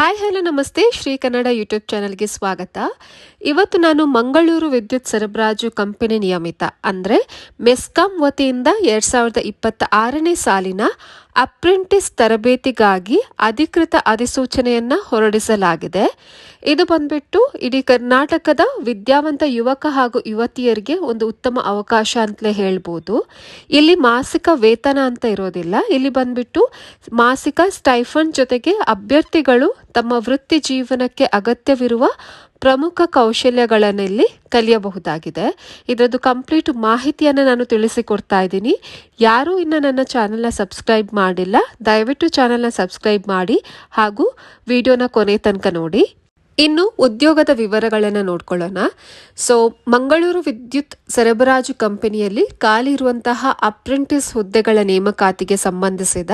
Hi hello ನಮಸ್ತೆ Shri Kannada YouTube ಚಾನಲ್ಗೆ ಸ್ವಾಗತ. ಇವತ್ತು ನಾನು ಮಂಗಳೂರು ವಿದ್ಯುತ್ ಸರಬರಾಜು ಕಂಪನಿ ನಿಯಮಿತ ಅಂದರೆ ಮೆಸ್ಕಾಂ ವತಿಯಿಂದ 2026ನೇ ಸಾಲಿನ ಅಪ್ರೆಂಟಿಸ್ ತರಬೇತಿಗಾಗಿ ಅಧಿಕೃತ ಅಧಿಸೂಚನೆಯನ್ನು ಹೊರಡಿಸಲಾಗಿದೆ. ಇದು ಬಂದ್ಬಿಟ್ಟು ಇಡೀ ಕರ್ನಾಟಕದ ವಿದ್ಯಾವಂತ ಯುವಕ ಹಾಗೂ ಯುವತಿಯರಿಗೆ ಒಂದು ಉತ್ತಮ ಅವಕಾಶ ಅಂತಲೇ ಹೇಳ್ಬೋದು. ಇಲ್ಲಿ ಮಾಸಿಕ ವೇತನ ಅಂತ ಇರೋದಿಲ್ಲ. ಇಲ್ಲಿ ಬಂದ್ಬಿಟ್ಟು ಮಾಸಿಕ ಸ್ಟೈಫಂಡ್ ಜೊತೆಗೆ ಅಭ್ಯರ್ಥಿಗಳು ತಮ್ಮ ವೃತ್ತಿ ಜೀವನಕ್ಕೆ ಅಗತ್ಯವಿರುವ ಪ್ರಮುಖ ಕೌಶಲ್ಯಗಳನ್ನು ಇಲ್ಲಿ ಕಲಿಯಬಹುದಾಗಿದೆ. ಇದರದ್ದು ಕಂಪ್ಲೀಟ್ ಮಾಹಿತಿಯನ್ನು ನಾನು ತಿಳಿಸಿಕೊಡ್ತಾ ಇದ್ದೀನಿ. ಯಾರೂ ಇನ್ನು ನನ್ನ ಚಾನಲ್ನ ಸಬ್ಸ್ಕ್ರೈಬ್ ಮಾಡಿಲ್ಲ, ದಯವಿಟ್ಟು ಚಾನಲ್ನ ಸಬ್ಸ್ಕ್ರೈಬ್ ಮಾಡಿ ಹಾಗೂ ವಿಡಿಯೋನ ಕೊನೆ ತನಕ ನೋಡಿ. ಇನ್ನು ಉದ್ಯೋಗದ ವಿವರಗಳನ್ನು ನೋಡ್ಕೊಳ್ಳೋಣ. ಮಂಗಳೂರು ವಿದ್ಯುತ್ ಸರಬರಾಜು ಕಂಪನಿಯಲ್ಲಿ ಖಾಲಿ ಇರುವಂತಹ ಅಪ್ರೆಂಟಿಸ್ ಹುದ್ದೆಗಳ ನೇಮಕಾತಿಗೆ ಸಂಬಂಧಿಸಿದ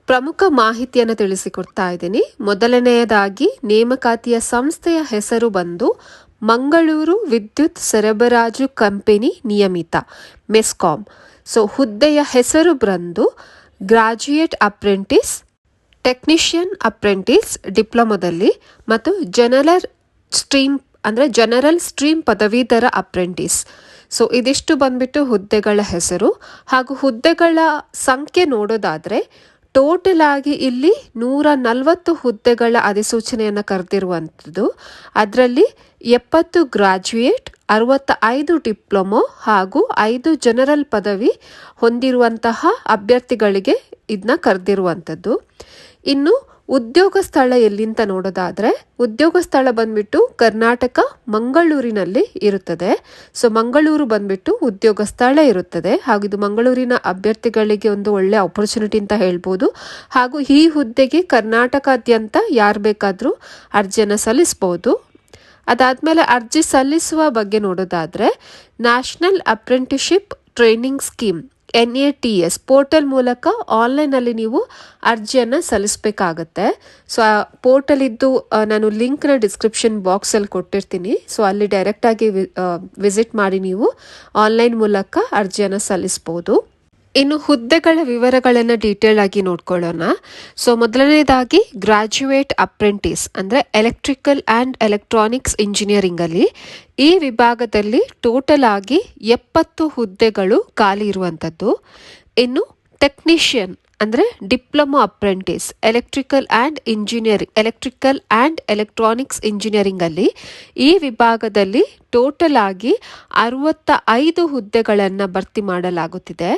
ಪ್ರಮುಖ ಮಾಹಿತಿಯನ್ನು ತಿಳಿಸಿಕೊಡ್ತಾ ಇದ್ದೀನಿ. ಮೊದಲನೆಯದಾಗಿ ನೇಮಕಾತಿಯ ಸಂಸ್ಥೆಯ ಹೆಸರು ಬಂದು ಮಂಗಳೂರು ವಿದ್ಯುತ್ ಸರಬರಾಜು ಕಂಪನಿ ನಿಯಮಿತ ಮೆಸ್ಕಾಂ. ಹುದ್ದೆಯ ಹೆಸರು ಬಂದು ಗ್ರಾಜ್ಯುಯೇಟ್ ಅಪ್ರೆಂಟಿಸ್, ಟೆಕ್ನಿಷಿಯನ್ ಅಪ್ರೆಂಟಿಸ್ ಡಿಪ್ಲೊಮಾದಲ್ಲಿ ಮತ್ತು ಜನರಲ್ ಸ್ಟ್ರೀಮ್ ಪದವೀಧರ ಅಪ್ರೆಂಟಿಸ್. ಇದಿಷ್ಟು ಬಂದ್ಬಿಟ್ಟು ಹುದ್ದೆಗಳ ಹೆಸರು. ಹಾಗೂ ಹುದ್ದೆಗಳ ಸಂಖ್ಯೆ ನೋಡೋದಾದ್ರೆ ಟೋಟಲ್ ಆಗಿ ಇಲ್ಲಿ 140 ಹುದ್ದೆಗಳ ಅಧಿಸೂಚನೆಯನ್ನು ಕರೆದಿರುವಂಥದ್ದು. ಅದರಲ್ಲಿ 70 ಗ್ರಾಜ್ಯುಯೇಟ್, 65 ಡಿಪ್ಲೊಮೊ ಹಾಗೂ 5 ಜನರಲ್ ಪದವಿ ಹೊಂದಿರುವಂತಹ ಅಭ್ಯರ್ಥಿಗಳಿಗೆ ಇದನ್ನ ಕರೆದಿರುವಂಥದ್ದು. ಇನ್ನು ಉದ್ಯೋಗ ಸ್ಥಳ ಎಲ್ಲಿಂತ ನೋಡೋದಾದ್ರೆ ಉದ್ಯೋಗ ಸ್ಥಳ ಬಂದ್ಬಿಟ್ಟು ಕರ್ನಾಟಕ ಮಂಗಳೂರಿನಲ್ಲಿ ಇರುತ್ತದೆ. ಮಂಗಳೂರು ಬಂದ್ಬಿಟ್ಟು ಉದ್ಯೋಗ ಸ್ಥಳ ಇರುತ್ತದೆ. ಹಾಗೂ ಇದು ಮಂಗಳೂರಿನ ಅಭ್ಯರ್ಥಿಗಳಿಗೆ ಒಂದು ಒಳ್ಳೆ ಆಪರ್ಚುನಿಟಿ ಅಂತ ಹೇಳ್ಬೋದು. ಹಾಗೂ ಈ ಹುದ್ದೆಗೆ ಕರ್ನಾಟಕಾದ್ಯಂತ ಯಾರು ಬೇಕಾದರೂ ಅರ್ಜಿಯನ್ನು ಸಲ್ಲಿಸಬಹುದು. ಅದಾದ್ಮೇಲೆ ಅರ್ಜಿ ಸಲ್ಲಿಸುವ ಬಗ್ಗೆ ನೋಡೋದಾದ್ರೆ national apprenticeship training scheme NATS portal ಮೂಲಕ ಆನ್ಲೈನಲ್ಲಿ ನೀವು ಅರ್ಜಿಯನ್ನು ಸಲ್ಲಿಸಬೇಕಾಗತ್ತೆ. ಆ ಪೋರ್ಟಲ್ ಇದ್ದು ನಾನು ಲಿಂಕ್ನ ಡಿಸ್ಕ್ರಿಪ್ಷನ್ ಬಾಕ್ಸಲ್ಲಿ ಕೊಟ್ಟಿರ್ತೀನಿ. ಅಲ್ಲಿ ಡೈರೆಕ್ಟಾಗಿ ವಿಸಿಟ್ ಮಾಡಿ ನೀವು ಆನ್ಲೈನ್ ಮೂಲಕ ಅರ್ಜಿಯನ್ನು ಸಲ್ಲಿಸ್ಬೋದು. ಇನ್ನು ಹುದ್ದೆಗಳ ವಿವರಗಳನ್ನು ಡೀಟೇಲ್ ಆಗಿ ನೋಡ್ಕೊಳ್ಳೋಣ. ಮೊದಲನೇದಾಗಿ ಗ್ರಾಜ್ಯುಯೇಟ್ ಅಪ್ರೆಂಟಿಸ್ ಅಂದರೆ ಎಲೆಕ್ಟ್ರಿಕಲ್ ಆ್ಯಂಡ್ ಎಲೆಕ್ಟ್ರಾನಿಕ್ಸ್ ಇಂಜಿನಿಯರಿಂಗ್ ಅಲ್ಲಿ ಈ ವಿಭಾಗದಲ್ಲಿ ಟೋಟಲ್ ಆಗಿ 70 ಹುದ್ದೆಗಳು ಖಾಲಿ ಇರುವಂಥದ್ದು. ಇನ್ನು ಟೆಕ್ನಿಷಿಯನ್ ಅಂದರೆ diploma apprentice electrical and electronics engineering ಅಲ್ಲಿ ಈ ವಿಭಾಗದಲ್ಲಿ ಟೋಟಲ್ ಆಗಿ 65 ಹುದ್ದೆಗಳನ್ನು ಭರ್ತಿ ಮಾಡಲಾಗುತ್ತಿದೆ.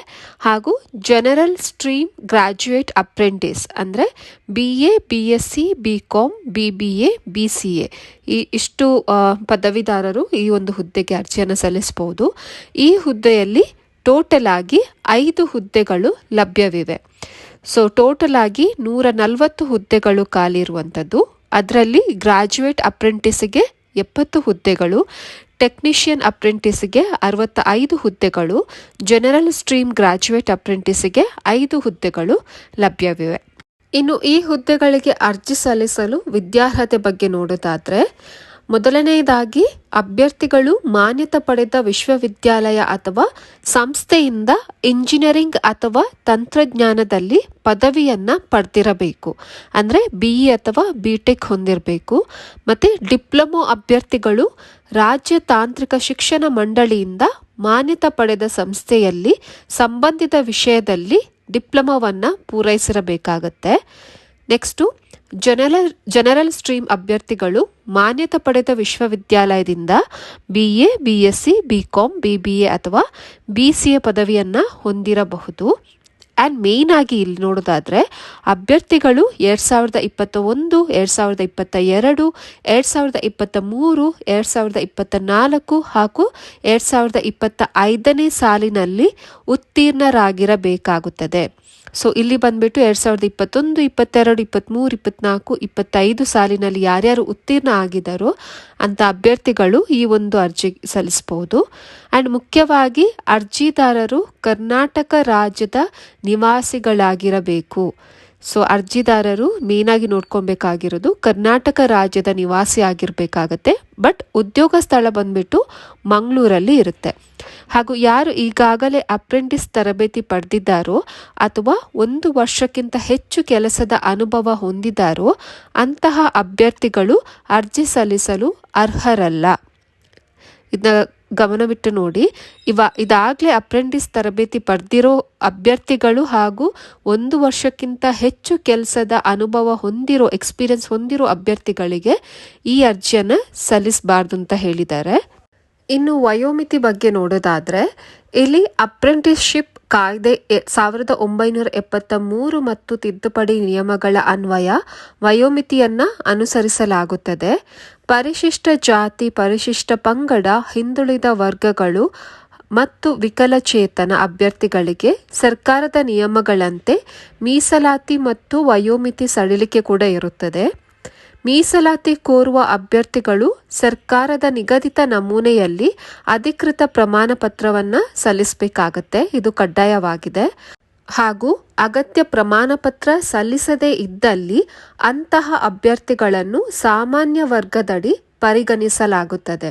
ಹಾಗೂ ಜನರಲ್ ಸ್ಟ್ರೀಮ್ ಗ್ರಾಜ್ಯುಯೇಟ್ ಅಪ್ರೆಂಟಿಸ್ ಅಂದರೆ BA, BSc, BCom, BBA, BCA ಇಷ್ಟು ಪದವೀಧರರು ಈ ಒಂದು ಹುದ್ದೆಗೆ ಅರ್ಜಿಯನ್ನು ಸಲ್ಲಿಸಬಹುದು. ಈ ಹುದ್ದೆಯಲ್ಲಿ ಟೋಟಲ್ ಆಗಿ 5 ಹುದ್ದೆಗಳು ಲಭ್ಯವಿವೆ. ಟೋಟಲ್ ಆಗಿ 140 ಹುದ್ದೆಗಳು ಖಾಲಿ ಇರುವಂಥದ್ದು. ಅದರಲ್ಲಿ ಗ್ರಾಜ್ಯುಯೇಟ್ ಅಪ್ರೆಂಟಿಸ್ಗೆ 70 ಹುದ್ದೆಗಳು, ಟೆಕ್ನಿಷಿಯನ್ ಅಪ್ರೆಂಟಿಸ್ಗೆ 65 ಹುದ್ದೆಗಳು, ಜನರಲ್ ಸ್ಟ್ರೀಮ್ ಗ್ರಾಜ್ಯುಯೇಟ್ ಅಪ್ರೆಂಟಿಸ್ಗೆ 5 ಹುದ್ದೆಗಳು ಲಭ್ಯವಿವೆ. ಇನ್ನು ಈ ಹುದ್ದೆಗಳಿಗೆ ಅರ್ಜಿ ಸಲ್ಲಿಸಲು ವಿದ್ಯಾರ್ಹತೆ ಬಗ್ಗೆ ನೋಡೋದಾದ್ರೆ ಮೊದಲನೆಯದಾಗಿ ಅಭ್ಯರ್ಥಿಗಳು ಮಾನ್ಯತೆ ಪಡೆದ ವಿಶ್ವವಿದ್ಯಾಲಯ ಅಥವಾ ಸಂಸ್ಥೆಯಿಂದ ಇಂಜಿನಿಯರಿಂಗ್ ಅಥವಾ ತಂತ್ರಜ್ಞಾನದಲ್ಲಿ ಪದವಿಯನ್ನ ಪಡೆದಿರಬೇಕು. ಅಂದರೆ BE ಅಥವಾ BTech ಹೊಂದಿರಬೇಕು. ಮತ್ತು ಡಿಪ್ಲೊಮೊ ಅಭ್ಯರ್ಥಿಗಳು ರಾಜ್ಯ ತಾಂತ್ರಿಕ ಶಿಕ್ಷಣ ಮಂಡಳಿಯಿಂದ ಮಾನ್ಯತೆ ಪಡೆದ ಸಂಸ್ಥೆಯಲ್ಲಿ ಸಂಬಂಧಿತ ವಿಷಯದಲ್ಲಿ ಡಿಪ್ಲೊಮೊವನ್ನು ಪೂರೈಸಿರಬೇಕಾಗತ್ತೆ. ನೆಕ್ಸ್ಟು ಜನರಲ್ ಸ್ಟ್ರೀಮ್ ಅಭ್ಯರ್ಥಿಗಳು ಮಾನ್ಯತೆ ಪಡೆದ ವಿಶ್ವವಿದ್ಯಾಲಯದಿಂದ BA, BSc, BCom, BBA ಅಥವಾ BCA ಪದವಿಯನ್ನು ಹೊಂದಿರಬಹುದು. ಆ್ಯಂಡ್ ಮೇಯ್ನ್ ಆಗಿ ಇಲ್ಲಿ ನೋಡೋದಾದ್ರೆ ಅಭ್ಯರ್ಥಿಗಳು 2021, 2022, 2023, 2024 ಹಾಗೂ 2025ನೇ ಸಾಲಿನಲ್ಲಿ ಉತ್ತೀರ್ಣರಾಗಿರಬೇಕಾಗುತ್ತದೆ. ಇಲ್ಲಿ ಬಂದ್ಬಿಟ್ಟು 2021, 22, 23, 24, 25 ಸಾಲಿನಲ್ಲಿ ಯಾರ್ಯಾರು ಉತ್ತೀರ್ಣ ಆಗಿದ್ದಾರೋ ಅಂತ ಅಭ್ಯರ್ಥಿಗಳು ಈ ಒಂದು ಅರ್ಜಿ ಸಲ್ಲಿಸಬಹುದು. ಆ್ಯಂಡ್ ಮುಖ್ಯವಾಗಿ ಅರ್ಜಿದಾರರು ಕರ್ನಾಟಕ ರಾಜ್ಯದ ನಿವಾಸಿಗಳಾಗಿರಬೇಕು. ಸೊ ಅರ್ಜಿದಾರರು ಮೇನಾಗಿ ನೋಡ್ಕೊಬೇಕಾಗಿರೋದು ಕರ್ನಾಟಕ ರಾಜ್ಯದ ನಿವಾಸಿ ಆಗಿರಬೇಕಾಗತ್ತೆ. ಬಟ್ ಉದ್ಯೋಗ ಸ್ಥಳ ಬಂದ್ಬಿಟ್ಟು ಮಂಗಳೂರಲ್ಲಿ ಇರುತ್ತೆ. ಹಾಗೂ ಯಾರು ಈಗಾಗಲೇ ಅಪ್ರೆಂಟಿಸ್ ತರಬೇತಿ ಪಡೆದಿದ್ದಾರೋ ಅಥವಾ 1 ವರ್ಷಕ್ಕಿಂತ ಹೆಚ್ಚು ಕೆಲಸದ ಅನುಭವ ಹೊಂದಿದ್ದಾರೋ ಅಂತಹ ಅಭ್ಯರ್ಥಿಗಳು ಅರ್ಜಿ ಸಲ್ಲಿಸಲು ಅರ್ಹರಲ್ಲ. ಇದನ್ನ ಗಮನವಿಟ್ಟು ನೋಡಿ. ಇದಾಗಲೇ ಅಪ್ರೆಂಟಿಸ್ ತರಬೇತಿ ಪಡೆದಿರೋ ಅಭ್ಯರ್ಥಿಗಳು ಹಾಗೂ 1 ವರ್ಷಕ್ಕಿಂತ ಹೆಚ್ಚು ಕೆಲಸದ ಅನುಭವ ಹೊಂದಿರೋ ಎಕ್ಸ್ಪೀರಿಯನ್ಸ್ ಹೊಂದಿರೋ ಅಭ್ಯರ್ಥಿಗಳಿಗೆ ಈ ಅರ್ಜಿಯನ್ನು ಸಲ್ಲಿಸಬಾರ್ದು ಅಂತ ಹೇಳಿದ್ದಾರೆ. ಇನ್ನು ವಯೋಮಿತಿ ಬಗ್ಗೆ ನೋಡೋದಾದ್ರೆ ಇಲ್ಲಿ ಅಪ್ರೆಂಟಿಸ್ಶಿಪ್ ಕಾಯ್ದೆ 1973 ಮತ್ತು ತಿದ್ದುಪಡಿ ನಿಯಮಗಳ ಅನ್ವಯ ವಯೋಮಿತಿಯನ್ನ ಅನುಸರಿಸಲಾಗುತ್ತದೆ. ಪರಿಶಿಷ್ಟ ಜಾತಿ, ಪರಿಶಿಷ್ಟ ಪಂಗಡ, ಹಿಂದುಳಿದ ವರ್ಗಗಳು ಮತ್ತು ವಿಕಲಚೇತನ ಅಭ್ಯರ್ಥಿಗಳಿಗೆ ಸರ್ಕಾರದ ನಿಯಮಗಳಂತೆ ಮೀಸಲಾತಿ ಮತ್ತು ವಯೋಮಿತಿ ಸಡಿಲಿಕೆ ಕೂಡ ಇರುತ್ತದೆ. ಮೀಸಲಾತಿ ಕೋರುವ ಅಭ್ಯರ್ಥಿಗಳು ಸರ್ಕಾರದ ನಿಗದಿತ ನಮೂನೆಯಲ್ಲಿ ಅಧಿಕೃತ ಪ್ರಮಾಣ ಪತ್ರವನ್ನು ಸಲ್ಲಿಸಬೇಕಾಗತ್ತೆ. ಇದು ಕಡ್ಡಾಯವಾಗಿದೆ. ಹಾಗೂ ಅಗತ್ಯ ಪ್ರಮಾಣ ಪತ್ರ ಸಲ್ಲಿಸದೇ ಇದ್ದಲ್ಲಿ ಅಂತಹ ಅಭ್ಯರ್ಥಿಗಳನ್ನು ಸಾಮಾನ್ಯ ವರ್ಗದಡಿ ಪರಿಗಣಿಸಲಾಗುತ್ತದೆ.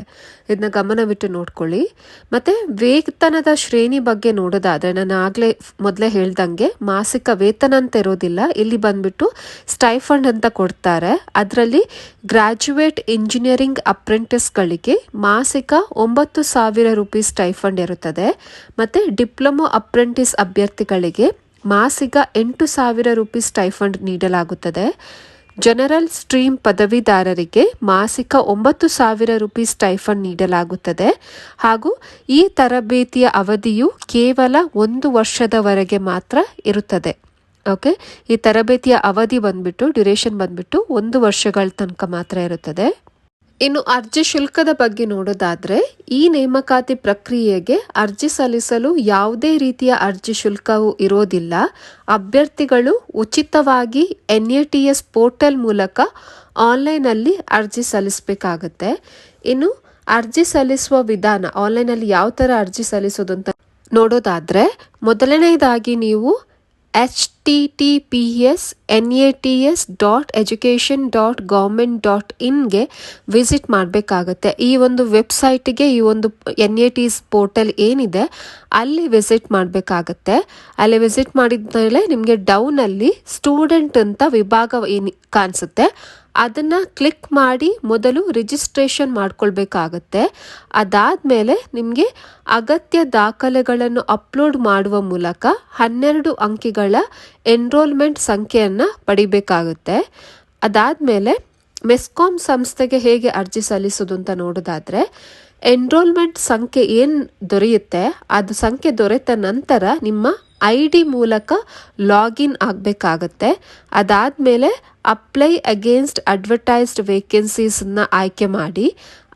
ಇದನ್ನ ಗಮನವಿಟ್ಟು ನೋಡ್ಕೊಳ್ಳಿ. ಮತ್ತೆ ವೇತನದ ಶ್ರೇಣಿ ಬಗ್ಗೆ ನೋಡೋದಾದ್ರೆ ನಾನು ಮೊದಲೇ ಹೇಳ್ದಂಗೆ ಮಾಸಿಕ ವೇತನ ಅಂತ ಇರೋದಿಲ್ಲ. ಇಲ್ಲಿ ಬಂದ್ಬಿಟ್ಟು ಸ್ಟೈಫಂಡ್ ಅಂತ ಕೊಡ್ತಾರೆ. ಅದರಲ್ಲಿ ಗ್ರಾಜ್ಯುಯೇಟ್ ಇಂಜಿನಿಯರಿಂಗ್ ಅಪ್ರೆಂಟಿಸ್ಗಳಿಗೆ ಮಾಸಿಕ 9,000 ರೂಪಾಯಿ ಸ್ಟೈಫಂಡ್ ಇರುತ್ತದೆ. ಮತ್ತೆ ಡಿಪ್ಲೊಮೊ ಅಪ್ರೆಂಟಿಸ್ ಅಭ್ಯರ್ಥಿಗಳಿಗೆ ಮಾಸಿಕ 8,000 ರೂಪಾಯಿ ಸ್ಟೈಫಂಡ್ ನೀಡಲಾಗುತ್ತದೆ. ಜನರಲ್ ಸ್ಟ್ರೀಮ್ ಪದವೀಧರರಿಗೆ ಮಾಸಿಕ 9,000 ರೂಪಾಯಿ ಸ್ಟೈಫಂಡ್ ನೀಡಲಾಗುತ್ತದೆ. ಹಾಗೂ ಈ ತರಬೇತಿಯ ಅವಧಿಯು ಕೇವಲ 1 ವರ್ಷದವರೆಗೆ ಮಾತ್ರ ಇರುತ್ತದೆ. ಓಕೆ, ಈ ತರಬೇತಿಯ ಅವಧಿ ಡ್ಯುರೇಷನ್ ಬಂದ್ಬಿಟ್ಟು 1 ವರ್ಷಗಳ ತನಕ ಮಾತ್ರ ಇರುತ್ತದೆ. ಇನ್ನು ಅರ್ಜಿ ಶುಲ್ಕದ ಬಗ್ಗೆ ನೋಡೋದಾದ್ರೆ ಈ ನೇಮಕಾತಿ ಪ್ರಕ್ರಿಯೆಗೆ ಅರ್ಜಿ ಸಲ್ಲಿಸಲು ಯಾವುದೇ ರೀತಿಯ ಅರ್ಜಿ ಶುಲ್ಕವು ಇರೋದಿಲ್ಲ. ಅಭ್ಯರ್ಥಿಗಳು ಉಚಿತವಾಗಿ NATS ಪೋರ್ಟಲ್ ಮೂಲಕ ಆನ್ಲೈನಲ್ಲಿ ಅರ್ಜಿ ಸಲ್ಲಿಸಬೇಕಾಗತ್ತೆ. ಇನ್ನು ಅರ್ಜಿ ಸಲ್ಲಿಸುವ ವಿಧಾನ ಆನ್ಲೈನಲ್ಲಿ ಯಾವ ಥರ ಅರ್ಜಿ ಸಲ್ಲಿಸೋದು ಅಂತ ನೋಡೋದಾದ್ರೆ ಮೊದಲನೇದಾಗಿ ನೀವು https://nats.education.government.in ವಿಸಿಟ್ ಮಾಡಬೇಕಾಗತ್ತೆ. ಈ ಒಂದು ವೆಬ್ಸೈಟ್ಗೆ ಈ ಒಂದು NATS ಪೋರ್ಟಲ್ ಏನಿದೆ ಅಲ್ಲಿ ವಿಸಿಟ್ ಮಾಡಬೇಕಾಗತ್ತೆ. ಅಲ್ಲಿ ವಿಸಿಟ್ ಮಾಡಿದ ಮೇಲೆ ನಿಮಗೆ ಡೌನಲ್ಲಿ ಸ್ಟೂಡೆಂಟ್ ಅಂತ ವಿಭಾಗ ಏನು ಕಾಣಿಸುತ್ತೆ ಅದನ್ನು ಕ್ಲಿಕ್ ಮಾಡಿ ಮೊದಲು ರಿಜಿಸ್ಟ್ರೇಷನ್ ಮಾಡ್ಕೊಳ್ಬೇಕಾಗತ್ತೆ. ಅದಾದಮೇಲೆ ನಿಮಗೆ ಅಗತ್ಯ ದಾಖಲೆಗಳನ್ನು ಅಪ್ಲೋಡ್ ಮಾಡುವ ಮೂಲಕ 12 ಅಂಕಿಗಳ ಎನ್ರೋಲ್ಮೆಂಟ್ ಸಂಖ್ಯೆಯನ್ನು ಪಡಿಬೇಕಾಗುತ್ತೆ. ಅದಾದಮೇಲೆ ಮೆಸ್ಕಾಂ ಸಂಸ್ಥೆಗೆ ಹೇಗೆ ಅರ್ಜಿ ಸಲ್ಲಿಸೋದು ಅಂತ ನೋಡೋದಾದರೆ ಎನ್ರೋಲ್ಮೆಂಟ್ ಸಂಖ್ಯೆ ಏನು ದೊರೆಯುತ್ತೆ ಅದು ಸಂಖ್ಯೆ ದೊರೆತ ನಂತರ ನಿಮ್ಮ ID ಮೂಲಕ ಲಾಗಿನ್ ಆಗಬೇಕಾಗತ್ತೆ. ಅದಾದಮೇಲೆ ಅಪ್ಲೈ ಅಗೇನ್ಸ್ಟ್ ಅಡ್ವರ್ಟೈಸ್ಡ್ ವೇಕೆನ್ಸೀಸನ್ನು ಆಯ್ಕೆ ಮಾಡಿ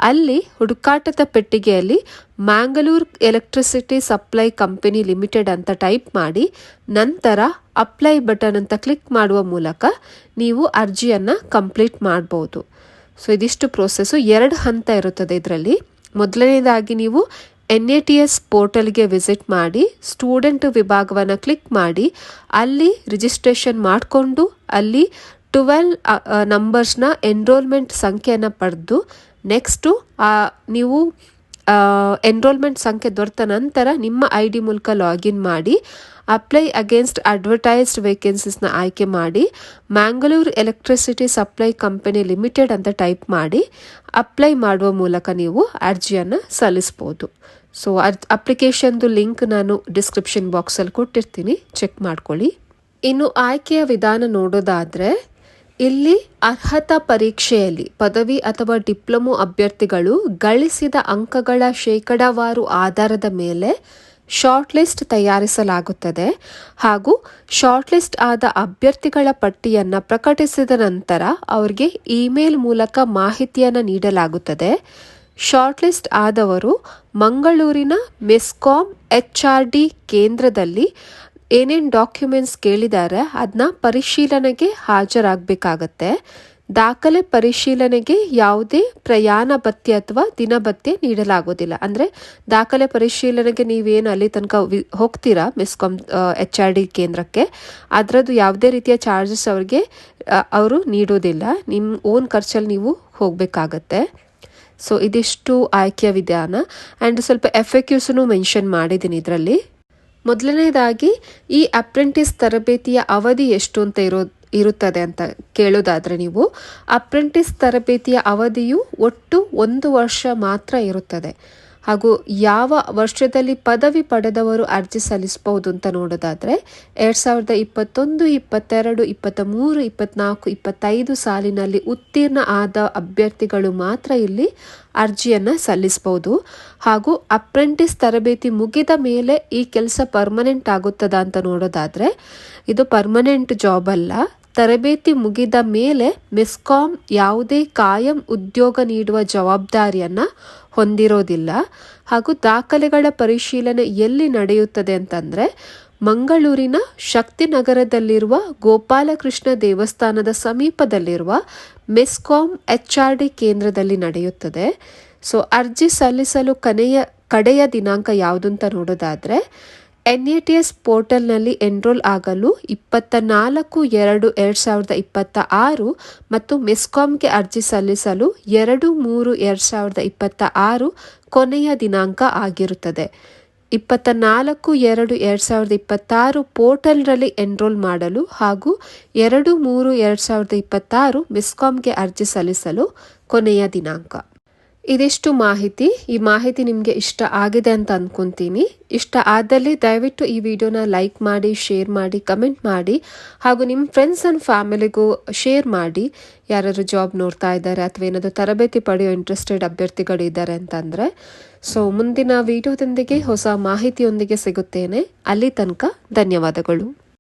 ಅಲ್ಲಿ ಹುಡುಕಾಟದ ಪೆಟ್ಟಿಗೆಯಲ್ಲಿ Mangalore electricity supply company limited ಅಂತ ಟೈಪ್ ಮಾಡಿ ನಂತರ ಅಪ್ಲೈ ಬಟನ್ ಅಂತ ಕ್ಲಿಕ್ ಮಾಡುವ ಮೂಲಕ ನೀವು ಅರ್ಜಿಯನ್ನು ಕಂಪ್ಲೀಟ್ ಮಾಡ್ಬೋದು. ಸೊ ಇದಿಷ್ಟು ಪ್ರೋಸೆಸ್ಸು 2 ಹಂತ ಇರುತ್ತದೆ ಇದರಲ್ಲಿ. ಮೊದಲನೇದಾಗಿ ನೀವು NATS ಪೋರ್ಟಲ್ಗೆ ವಿಸಿಟ್ ಮಾಡಿ ಸ್ಟೂಡೆಂಟ್ ವಿಭಾಗವನ್ನು ಕ್ಲಿಕ್ ಮಾಡಿ ಅಲ್ಲಿ ರಿಜಿಸ್ಟ್ರೇಷನ್ ಮಾಡಿಕೊಂಡು ಅಲ್ಲಿ 12 ನಂಬರ್ಸ್ನ ಎನ್ರೋಲ್ಮೆಂಟ್ ಸಂಖ್ಯೆಯನ್ನು ಪಡೆದು ನೆಕ್ಸ್ಟು ನೀವು ಎನ್ರೋಲ್ಮೆಂಟ್ ಸಂಖ್ಯೆ ದೊರೆತ ನಂತರ ನಿಮ್ಮ ID ಮೂಲಕ ಲಾಗಿನ್ ಮಾಡಿ ಅಪ್ಲೈ ಅಗೇನ್ಸ್ಟ್ ಅಡ್ವರ್ಟೈಸ್ಡ್ ವೇಕೆನ್ಸೀಸ್ನ ಆಯ್ಕೆ ಮಾಡಿ Mangalore electricity supply company limited ಅಂತ ಟೈಪ್ ಮಾಡಿ ಅಪ್ಲೈ ಮಾಡುವ ಮೂಲಕ ನೀವು ಅರ್ಜಿಯನ್ನು ಸಲ್ಲಿಸ್ಬೋದು. ಸೊ ಅಪ್ಲಿಕೇಶನ್ದು ಲಿಂಕ್ ನಾನು ಡಿಸ್ಕ್ರಿಪ್ಷನ್ ಬಾಕ್ಸಲ್ಲಿ ಕೊಟ್ಟಿರ್ತೀನಿ, ಚೆಕ್ ಮಾಡ್ಕೊಳ್ಳಿ. ಇನ್ನು ಆಯ್ಕೆಯ ವಿಧಾನ ನೋಡೋದಾದರೆ ಇಲ್ಲಿ ಅರ್ಹತಾ ಪರೀಕ್ಷೆಯಲ್ಲಿ ಪದವಿ ಅಥವಾ ಡಿಪ್ಲೊಮೊ ಅಭ್ಯರ್ಥಿಗಳು ಗಳಿಸಿದ ಅಂಕಗಳ ಶೇಕಡಾವಾರು ಆಧಾರದ ಮೇಲೆ ಶಾರ್ಟ್ ಲಿಸ್ಟ್ ತಯಾರಿಸಲಾಗುತ್ತದೆ. ಹಾಗೂ ಶಾರ್ಟ್ ಲಿಸ್ಟ್ ಆದ ಅಭ್ಯರ್ಥಿಗಳ ಪಟ್ಟಿಯನ್ನು ಪ್ರಕಟಿಸಿದ ನಂತರ ಅವರಿಗೆ ಇಮೇಲ್ ಮೂಲಕ ಮಾಹಿತಿಯನ್ನು ನೀಡಲಾಗುತ್ತದೆ. ಶಾರ್ಟ್ ಲಿಸ್ಟ್ ಆದವರು ಮಂಗಳೂರಿನ ಮೆಸ್ಕಾಂ HRD ಕೇಂದ್ರದಲ್ಲಿ ಏನೇನು ಡಾಕ್ಯುಮೆಂಟ್ಸ್ ಕೇಳಿದ್ದಾರೆ ಅದನ್ನ ಪರಿಶೀಲನೆಗೆ ಹಾಜರಾಗಬೇಕಾಗತ್ತೆ. ದಾಖಲೆ ಪರಿಶೀಲನೆಗೆ ಯಾವುದೇ ಪ್ರಯಾಣ ಭತ್ಯೆ ಅಥವಾ ದಿನಭತ್ಯೆ ನೀಡಲಾಗುವುದಿಲ್ಲ. ಅಂದರೆ ದಾಖಲೆ ಪರಿಶೀಲನೆಗೆ ನೀವೇನು ಅಲ್ಲಿ ತನಕ ಹೋಗ್ತೀರಾ ಮೆಸ್ಕಾಂ HRD ಕೇಂದ್ರಕ್ಕೆ, ಅದರದ್ದು ಯಾವುದೇ ರೀತಿಯ ಚಾರ್ಜಸ್ ಅವರು ನೀಡೋದಿಲ್ಲ. ನಿಮ್ಮ ಓನ್ ಖರ್ಚಲ್ಲಿ ನೀವು ಹೋಗಬೇಕಾಗತ್ತೆ. ಸೊ ಇದಿಷ್ಟು ಆಯ್ಕೆಯ ವಿಧಾನ. ಆ್ಯಂಡ್ ಸ್ವಲ್ಪ FAQsನು ಮೆನ್ಷನ್ ಮಾಡಿದ್ದೀನಿ ಇದರಲ್ಲಿ. ಮೊದಲನೇದಾಗಿ ಈ ಅಪ್ರೆಂಟಿಸ್ ತರಬೇತಿಯ ಅವಧಿ ಎಷ್ಟು ಅಂತ ಇರುತ್ತದೆ ಅಂತ ಕೇಳೋದಾದರೆ, ನೀವು ಅಪ್ರೆಂಟಿಸ್ ತರಬೇತಿಯ ಅವಧಿಯು ಒಟ್ಟು 1 ವರ್ಷ ಮಾತ್ರ ಇರುತ್ತದೆ. ಹಾಗೂ ಯಾವ ವರ್ಷದಲ್ಲಿ ಪದವಿ ಪಡೆದವರು ಅರ್ಜಿ ಸಲ್ಲಿಸಬಹುದು ಅಂತ ನೋಡೋದಾದರೆ 2021, 22, 23, 24, 25 ಸಾಲಿನಲ್ಲಿ ಉತ್ತೀರ್ಣ ಆದ ಅಭ್ಯರ್ಥಿಗಳು ಮಾತ್ರ ಇಲ್ಲಿ ಅರ್ಜಿಯನ್ನು ಸಲ್ಲಿಸಬಹುದು. ಹಾಗೂ ಅಪ್ರೆಂಟಿಸ್ ತರಬೇತಿ ಮುಗಿದ ಮೇಲೆ ಈ ಕೆಲಸ ಪರ್ಮನೆಂಟ್ ಆಗುತ್ತದ ಅಂತ ನೋಡೋದಾದರೆ, ಇದು ಪರ್ಮನೆಂಟ್ ಜಾಬ್ ಅಲ್ಲ. ತರಬೇತಿ ಮುಗಿದ ಮೇಲೆ ಮೆಸ್ಕಾಂ ಯಾವುದೇ ಕಾಯಂ ಉದ್ಯೋಗ ನೀಡುವ ಜವಾಬ್ದಾರಿಯನ್ನು ಹೊಂದಿರೋದಿಲ್ಲ. ಹಾಗೂ ದಾಖಲೆಗಳ ಪರಿಶೀಲನೆ ಎಲ್ಲಿ ನಡೆಯುತ್ತದೆ ಅಂತಂದರೆ, ಮಂಗಳೂರಿನ ಶಕ್ತಿನಗರದಲ್ಲಿರುವ ಗೋಪಾಲಕೃಷ್ಣ ದೇವಸ್ಥಾನದ ಸಮೀಪದಲ್ಲಿರುವ ಮೆಸ್ಕಾಂ HRD ಕೇಂದ್ರದಲ್ಲಿ ನಡೆಯುತ್ತದೆ. ಸೊ ಅರ್ಜಿ ಸಲ್ಲಿಸಲು ಕಡೆಯ ದಿನಾಂಕ ಯಾವುದು ಅಂತ ನೋಡೋದಾದರೆ, NATS ಪೋರ್ಟಲ್ನಲ್ಲಿ ಎನ್ರೋಲ್ ಆಗಲು 24/2/2026 ಮತ್ತು ಮೆಸ್ಕಾಂಗೆ ಅರ್ಜಿ ಸಲ್ಲಿಸಲು 2/3/2026 ಕೊನೆಯ ದಿನಾಂಕ ಆಗಿರುತ್ತದೆ. 24/2/2026 ಪೋರ್ಟಲ್ನಲ್ಲಿ ಎನ್ರೋಲ್ ಮಾಡಲು ಹಾಗೂ 2/3/2026 ಮೆಸ್ಕಾಂಗೆ ಅರ್ಜಿ ಸಲ್ಲಿಸಲು ಕೊನೆಯ ದಿನಾಂಕ. ಇದಿಷ್ಟು ಮಾಹಿತಿ. ಈ ಮಾಹಿತಿ ನಿಮಗೆ ಇಷ್ಟ ಆಗಿದೆ ಅಂತ ಅಂದ್ಕೊತೀನಿ. ಇಷ್ಟ ಆದಲ್ಲಿ ದಯವಿಟ್ಟು ಈ ವಿಡಿಯೋನ ಲೈಕ್ ಮಾಡಿ, ಶೇರ್ ಮಾಡಿ, ಕಮೆಂಟ್ ಮಾಡಿ, ಹಾಗೂ ನಿಮ್ಮ ಫ್ರೆಂಡ್ಸ್ ಆ್ಯಂಡ್ ಫ್ಯಾಮಿಲಿಗೂ ಶೇರ್ ಮಾಡಿ. ಯಾರಾದರೂ ಜಾಬ್ ನೋಡ್ತಾ ಇದ್ದಾರೆ ಅಥವಾ ಏನಾದರೂ ತರಬೇತಿ ಪಡೆಯೋ ಇಂಟ್ರೆಸ್ಟೆಡ್ ಅಭ್ಯರ್ಥಿಗಳು ಇದ್ದಾರೆ ಅಂತಂದರೆ. ಸೊ ಮುಂದಿನ ವಿಡಿಯೋದೊಂದಿಗೆ ಹೊಸ ಮಾಹಿತಿಯೊಂದಿಗೆ ಸಿಗುತ್ತೇನೆ. ಅಲ್ಲಿ ತನಕ ಧನ್ಯವಾದಗಳು.